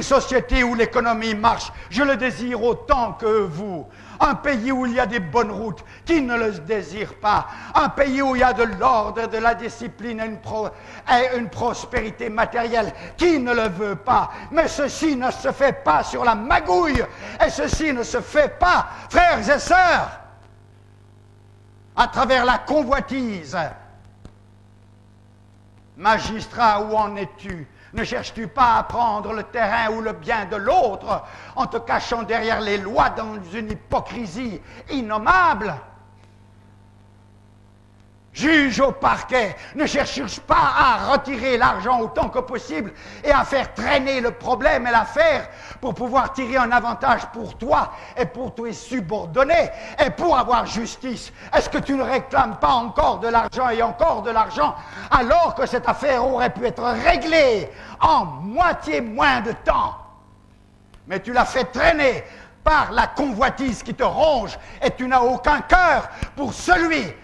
une société où l'économie marche. Je le désire autant que vous. Un pays où il y a des bonnes routes, qui ne le désire pas. Un pays où il y a de l'ordre, de la discipline et une prospérité matérielle, qui ne le veut pas. Mais ceci ne se fait pas sur la magouille. Et ceci ne se fait pas, frères et sœurs, à travers la convoitise. Magistrat, où en es-tu? Ne cherches-tu pas à prendre le terrain ou le bien de l'autre en te cachant derrière les lois dans une hypocrisie innommable? Juge au parquet, ne cherche pas à retirer l'argent autant que possible et à faire traîner le problème et l'affaire pour pouvoir tirer un avantage pour toi et pour tes subordonnés et pour avoir justice. Est-ce que tu ne réclames pas encore de l'argent et encore de l'argent alors que cette affaire aurait pu être réglée en moitié moins de temps? Mais tu l'as fait traîner par la convoitise qui te ronge et tu n'as aucun cœur pour celui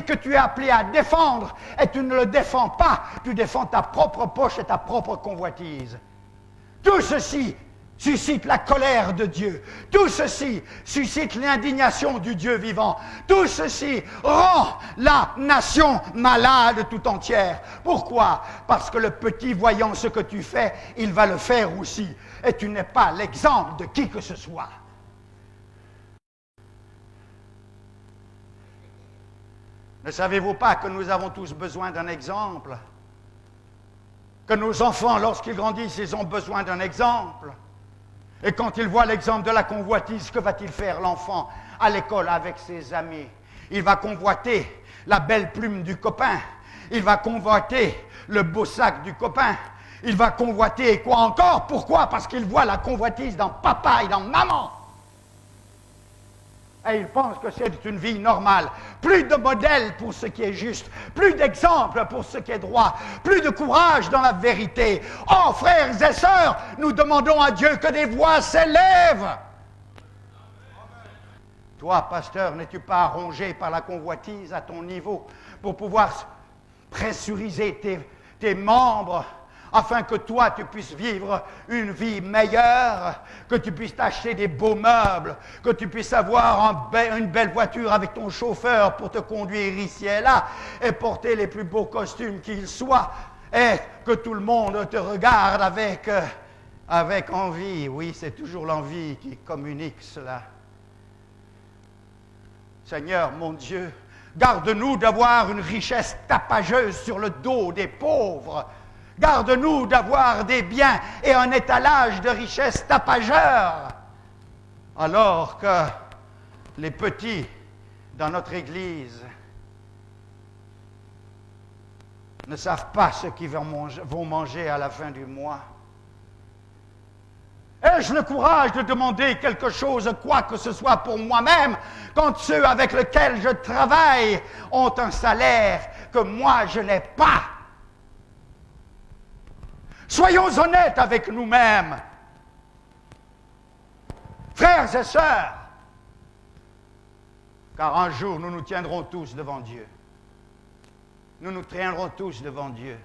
que tu es appelé à défendre, et tu ne le défends pas, tu défends ta propre poche et ta propre convoitise. Tout ceci suscite la colère de Dieu. Tout ceci suscite l'indignation du Dieu vivant. Tout ceci rend la nation malade tout entière. Pourquoi? Parce que le petit, voyant ce que tu fais, il va le faire aussi. Et tu n'es pas l'exemple de qui que ce soit. Ne savez-vous pas que nous avons tous besoin d'un exemple? Que nos enfants, lorsqu'ils grandissent, ils ont besoin d'un exemple. Et quand ils voient l'exemple de la convoitise, que va-t-il faire l'enfant à l'école avec ses amis? Il va convoiter la belle plume du copain. Il va convoiter le beau sac du copain. Il va convoiter quoi encore? Pourquoi? Parce qu'il voit la convoitise dans papa et dans maman. Et il pense que c'est une vie normale. Plus de modèles pour ce qui est juste, plus d'exemples pour ce qui est droit, plus de courage dans la vérité. Oh, frères et sœurs, nous demandons à Dieu que des voix s'élèvent. Toi, pasteur, n'es-tu pas rongé par la convoitise à ton niveau pour pouvoir pressuriser tes membres afin que toi, tu puisses vivre une vie meilleure, que tu puisses t'acheter des beaux meubles, que tu puisses avoir une belle voiture avec ton chauffeur pour te conduire ici et là, et porter les plus beaux costumes qu'ils soient, et que tout le monde te regarde avec envie. Oui, c'est toujours l'envie qui communique cela. Seigneur, mon Dieu, garde-nous d'avoir une richesse tapageuse sur le dos des pauvres. Garde-nous d'avoir des biens et un étalage de richesses tapageurs, alors que les petits dans notre Église ne savent pas ce qu'ils vont manger à la fin du mois. Ai-je le courage de demander quelque chose, quoi que ce soit pour moi-même, quand ceux avec lesquels je travaille ont un salaire que moi je n'ai pas? Soyons honnêtes avec nous-mêmes. Frères et sœurs, car un jour nous nous tiendrons tous devant Dieu. Nous nous tiendrons tous devant Dieu.